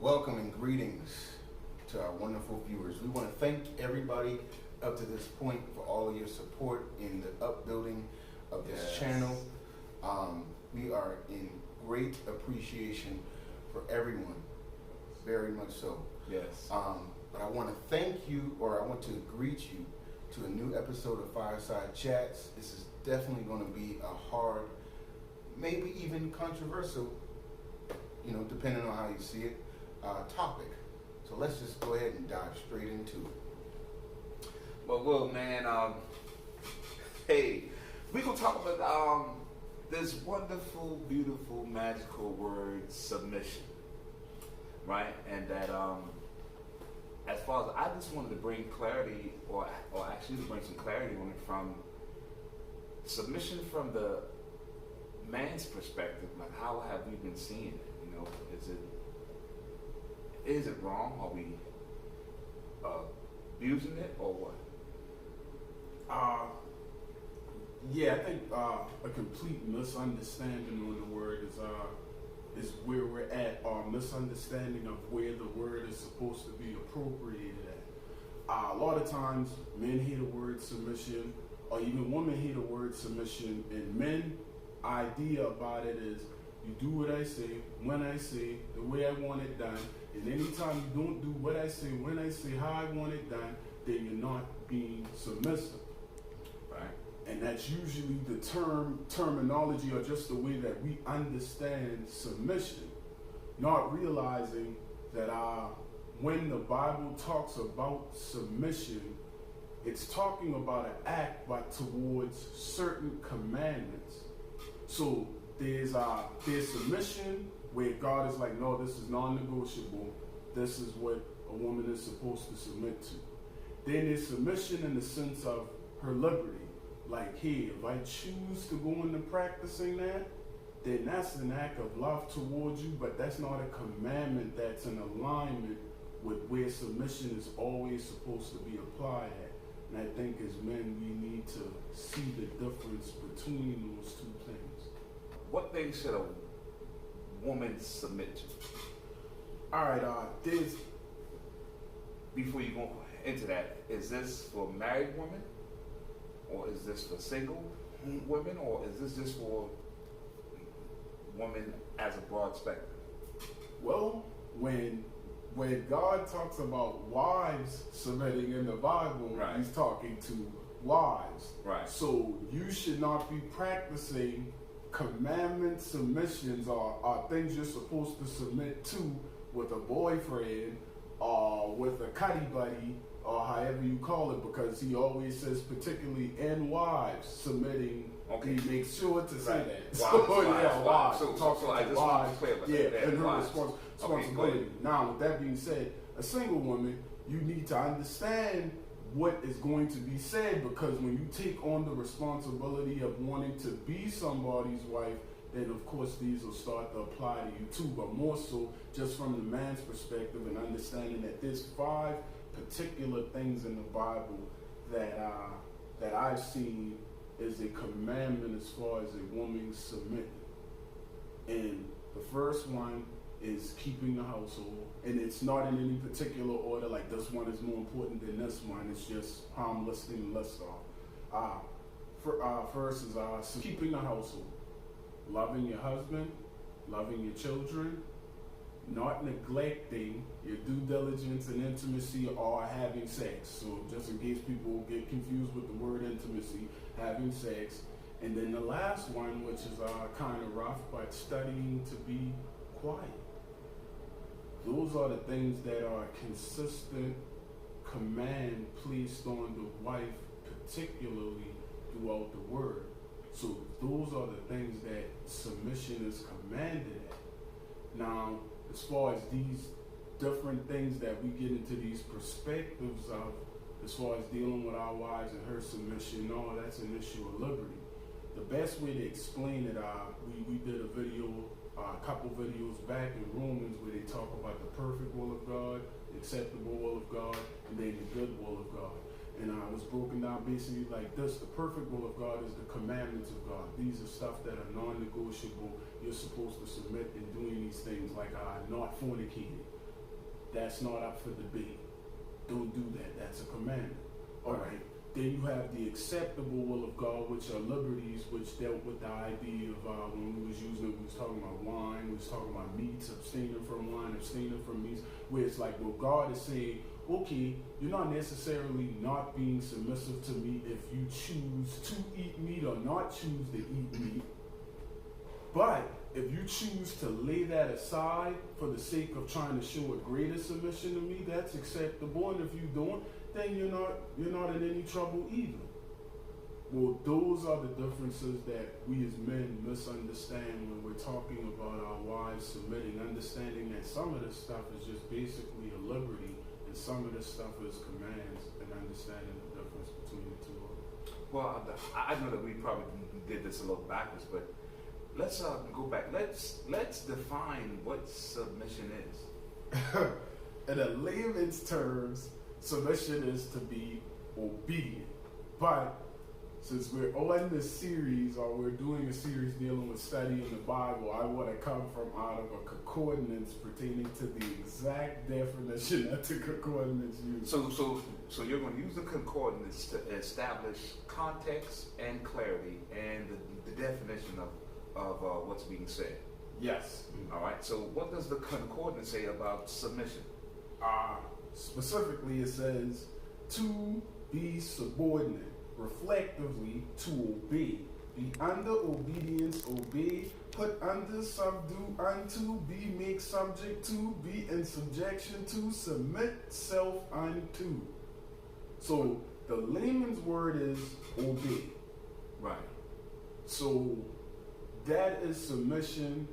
Welcome and greetings to our wonderful viewers. We want to thank everybody up to this point for all of your support in the upbuilding of this channel. We are in great appreciation for everyone, very much so. Yes. But I want to thank you, or I want to greet you to a new episode of Fireside Chats. This is definitely going to be a hard, maybe even controversial, depending on how you see it, topic. So let's just go ahead and dive straight into it. Well, man, hey, we gonna talk about this wonderful, beautiful, magical word, submission, right? And that, as far as I just wanted to bring clarity, or actually to bring some clarity on it from submission from the man's perspective. Like, how have we been seeing it? Is it wrong? Are we abusing it, or what? Yeah, I think a complete misunderstanding on the word is where we're at, or misunderstanding of where the word is supposed to be appropriated at. A lot of times, men hear the word submission, or even women hear the word submission, and men' idea about it is, you do what I say, when I say, the way I want it done, and anytime you don't do what I say, when I say, how I want it done, then you're not being submissive, right? And that's usually the terminology, or just the way that we understand submission, not realizing that when the Bible talks about submission, it's talking about an act but towards certain commandments. So there's submission where God is like, no, this is non-negotiable. This is what a woman is supposed to submit to. Then there's submission in the sense of her liberty. Like, hey, if I choose to go into practicing that, then that's an act of love towards you, but that's not a commandment that's in alignment with where submission is always supposed to be applied at. And I think as men, we need to see the difference between those two things. What things should a woman submit to? All right, Before you go into that, is this for married women, or is this for single women, or is this just for women as a broad spectrum? Well, when God talks about wives submitting in the Bible, right, he's talking to wives. Right. So you should not be practicing commandment submissions or things you're supposed to submit to with a boyfriend or with a cuddy buddy or however you call it, because he always says, particularly in wives, submitting. Okay. He makes sure to say that. Wives. So I just want to be clear about that. And her Wives. responsibility. Okay, now, with that being said, a single woman, you need to understand what is going to be said, because when you take on the responsibility of wanting to be somebody's wife, then of course these will start to apply to you too, but more so just from the man's perspective and understanding that there's 5 particular things in the Bible that I've seen is a commandment as far as a woman submitting. And the first one is keeping the household, and it's not in any particular order, like this one is more important than this one. It's just how I'm listing the list off. First is keeping the household, loving your husband, loving your children, not neglecting your due diligence and intimacy or having sex. So just in case people get confused with the word intimacy, having sex. And then the last one, which is kind of rough, but studying to be quiet. Those are the things that are a consistent command placed on the wife, particularly throughout the word. So those are the things that submission is commanded at. Now, as far as these different things that we get into these perspectives of, as far as dealing with our wives and her submission, no, that's an issue of liberty. The best way to explain it, we did a video, a couple videos back in Romans where they talk about the perfect will of God, the acceptable will of God, and then the good will of God. And it was broken down basically like this. The perfect will of God is the commandments of God. These are stuff that are non-negotiable. You're supposed to submit in doing these things, like not fornicating, That's not up for debate. Don't do that. That's a commandment. All right. Then you have the acceptable will of God, which are liberties, which dealt with the idea of when we was talking about wine, we was talking about meats, abstaining from wine, abstaining from meats, where it's like, well, God is saying, okay, you're not necessarily not being submissive to me if you choose to eat meat or not choose to eat meat. But if you choose to lay that aside for the sake of trying to show a greater submission to me, that's acceptable. And if you don't, then you're not in any trouble either. Well, those are the differences that we as men misunderstand when we're talking about our wives submitting, understanding that some of this stuff is just basically a liberty and some of this stuff is commands, and understanding the difference between the two of them. Well, I know that we probably did this a little backwards, but let's go back. Let's define what submission is. In a layman's terms, submission is to be obedient. But since we're on this series, or we're doing a series dealing with studying the Bible, I want to come from out of a concordance pertaining to the exact definition that the concordance uses. So you're going to use the concordance to establish context and clarity and the definition of what's being said. Yes. All right. So what does the concordance say about submission? Specifically, it says to be subordinate, reflectively to obey, be under obedience, obey, put under, subdue unto, be make subject to, be in subjection to, submit self unto. So the layman's word is obey. Right. So that is submission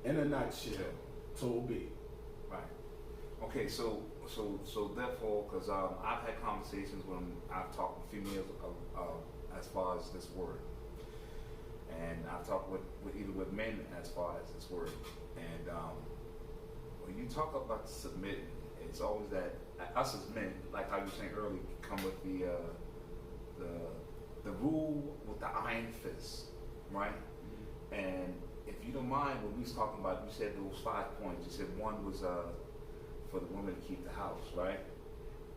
in a nutshell, to obey. Right. Okay, so therefore, because I've had conversations when I've talked with females as far as this word, and I've talked with either with men as far as this word, and when you talk about submitting, it's always that us as men, like how you were saying earlier, come with the rule with the iron fist, right? Mm-hmm. And if you don't mind, when we was talking about, you said those 5 points. You said one was for the woman to keep the house, right?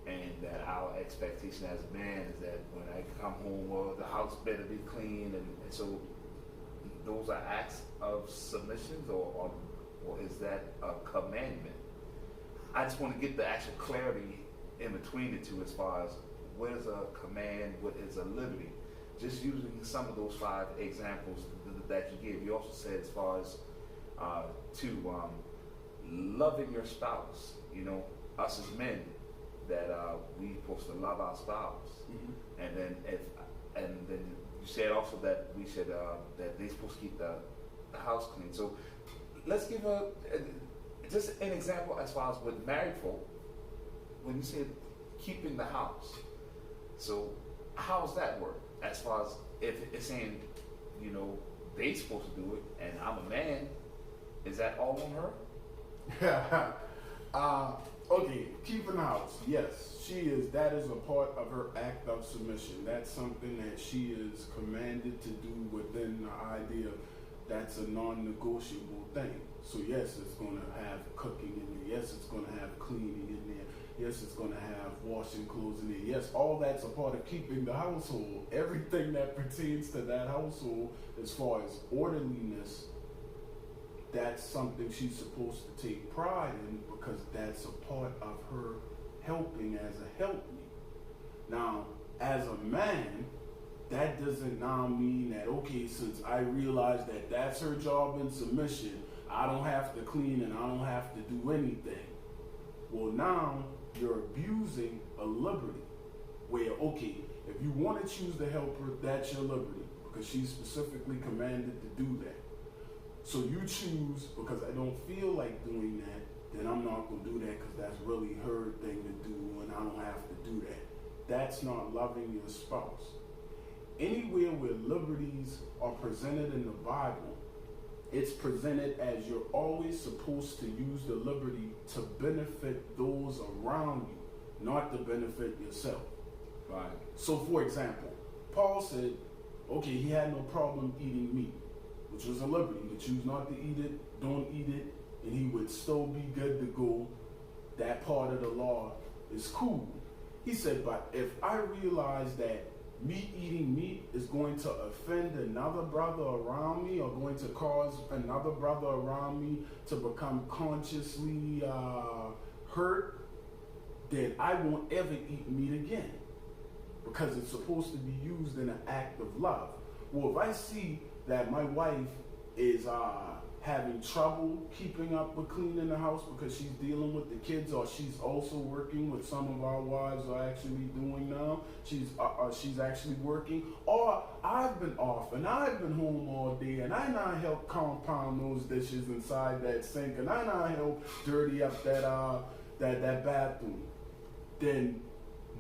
And that our expectation as a man is that when I come home, well, the house better be clean, and so those are acts of submission, or is that a commandment? I just want to get the actual clarity in between the two as far as what is a command, what is a liberty. Just using some of those 5 examples that you gave. You also said as far as loving your spouse. You know, us as men, that we supposed to love our spouse, mm-hmm. and then you said also that we should that they're supposed to keep the house clean. So let's give just an example as far as with married folk. When you said keeping the house, so how's that work? As far as if it's saying, you know, they supposed to do it, and I'm a man, is that all on her? Okay, keeping the house. Yes, she is. That is a part of her act of submission. That's something that she is commanded to do within the idea that's a non-negotiable thing. So yes, it's going to have cooking in there. Yes, it's going to have cleaning in there. Yes, it's going to have washing clothes in there. Yes, all that's a part of keeping the household. Everything that pertains to that household, as far as orderliness, that's something she's supposed to take pride in, because that's a part of her helping as a helpmeet. Now, as a man, that doesn't now mean that, okay, since I realize that that's her job in submission, I don't have to clean and I don't have to do anything. Well, now you're abusing a liberty where, okay, if you want to choose to help her, that's your liberty, because she's specifically commanded to do that. So you choose, because I don't feel like doing that, then I'm not going to do that because that's really her thing to do and I don't have to do that. That's not loving your spouse. Anywhere where liberties are presented in the Bible, it's presented as you're always supposed to use the liberty to benefit those around you, not to benefit yourself. Right. So for example, Paul said, okay, he had no problem eating meat, which was a liberty. He could choose not to eat it, don't eat it, and he would still be good to go that part of the law is cool. He said, but if I realize that me eating meat is going to offend another brother around me or going to cause another brother around me to become consciously hurt, then I won't ever eat meat again, because it's supposed to be used in an act of love. Well, if I see that my wife is having trouble keeping up with cleaning the house because she's dealing with the kids, or she's also working, with some of our wives are actually doing now, she's actually working, or I've been off and I've been home all day and I now help compound those dishes inside that sink and I now help dirty up that bathroom, then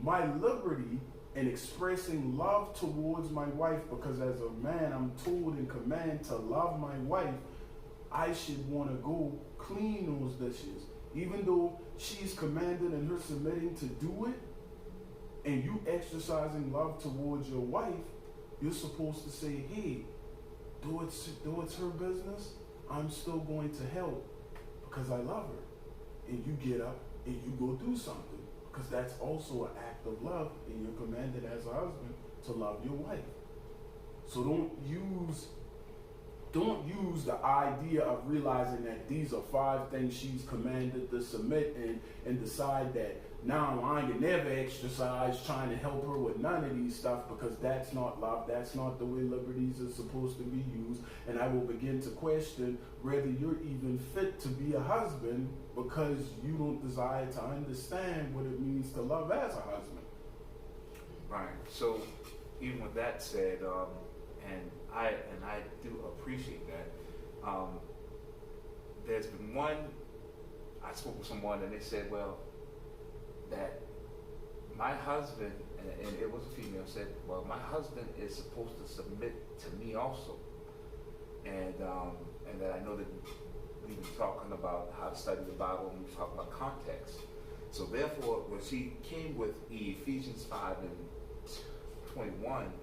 my liberty in expressing love towards my wife, because as a man I'm told in command to love my wife, I should want to go clean those dishes, even though she's commanded and her submitting to do it, and you exercising love towards your wife, you're supposed to say, hey, though it's her business, I'm still going to help because I love her. And you get up and you go do something, because that's also an act of love, and you're commanded as a husband to love your wife. So don't use the idea of realizing that these are 5 things she's commanded to submit in and decide that now I can never exercise trying to help her with none of these stuff, because that's not love. That's not the way liberties are supposed to be used. And I will begin to question whether you're even fit to be a husband, because you don't desire to understand what it means to love as a husband. Right. So even with that said, and I do appreciate that. There's been one, I spoke with someone and they said, well, that my husband, and it was a female, said, well, my husband is supposed to submit to me also. And that I know that we've been talking about how to study the Bible, and we've talked about context. So therefore, when she came with Ephesians 5 and 21,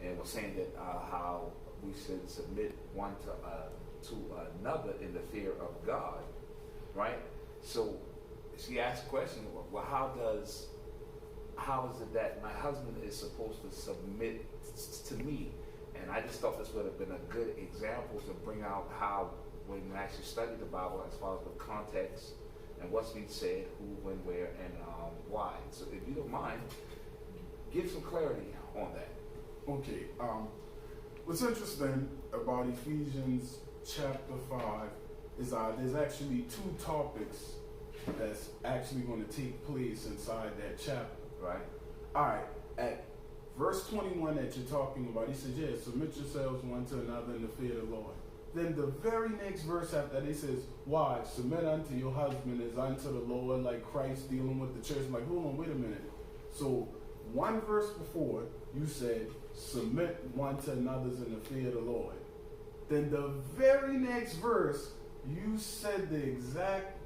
and was saying that how we should submit one to another in the fear of God, right? So she asked the question, well, how is it that my husband is supposed to submit to me? And I just thought this would have been a good example to bring out how, when we actually study the Bible, as far as the context and what's being said, who, when, where, and why. So if you don't mind, give some clarity on that. Okay. What's interesting about Ephesians chapter 5 is there's actually 2 topics that's actually going to take place inside that chapter. Right. All right. At verse 21 that you're talking about, he says, yeah, submit yourselves one to another in the fear of the Lord. Then the very next verse after that, he says, wives, submit unto your husband as unto the Lord, like Christ dealing with the church. I'm like, hold on, wait a minute. So one verse before, you said, submit one to another's in the fear of the Lord. Then the very next verse, you said the exact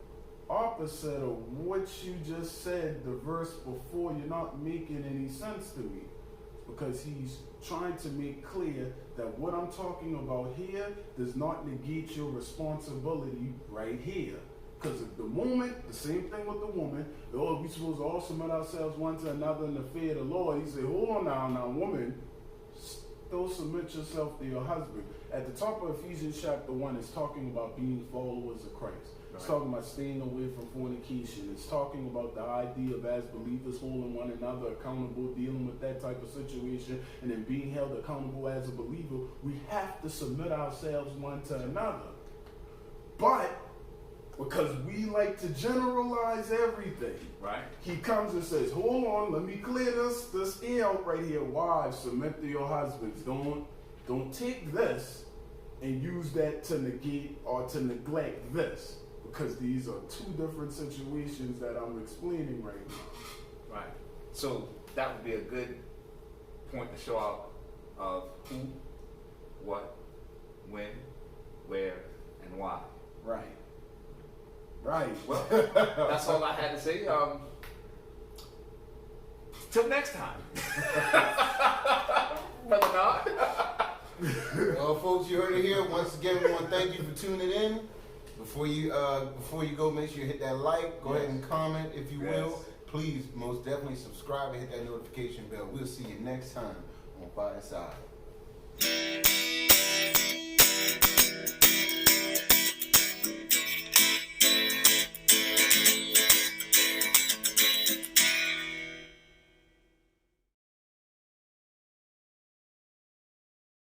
opposite of what you just said the verse before. You're not making any sense to me, because he's trying to make clear that what I'm talking about here does not negate your responsibility right here. Because at the moment, the same thing with the woman, we're supposed to all submit ourselves one to another in the fear of the Lord. He said, hold on now, woman, still submit yourself to your husband. At the top of Ephesians chapter 1, it's talking about being followers of Christ. It's talking about staying away from fornication. It's talking about the idea of, as believers, holding one another accountable, dealing with that type of situation, and then being held accountable as a believer. We have to submit ourselves one to another. But because we like to generalize everything, right? He comes and says, hold on, let me clear this air out right here. Wives, submit to your husbands. Don't take this and use that to negate or to neglect this, because these are 2 different situations that I'm explaining right now. Right. So that would be a good point to show out of who, what, when, where, and why. Right. Right. Well, that's all I had to say. Till next time. Brother Nod. Well, folks, you heard it here. Once again, we want to thank you for tuning in. Before you go, make sure you hit that like. Go ahead and comment if you will. Please, most definitely subscribe and hit that notification bell. We'll see you next time on Fireside.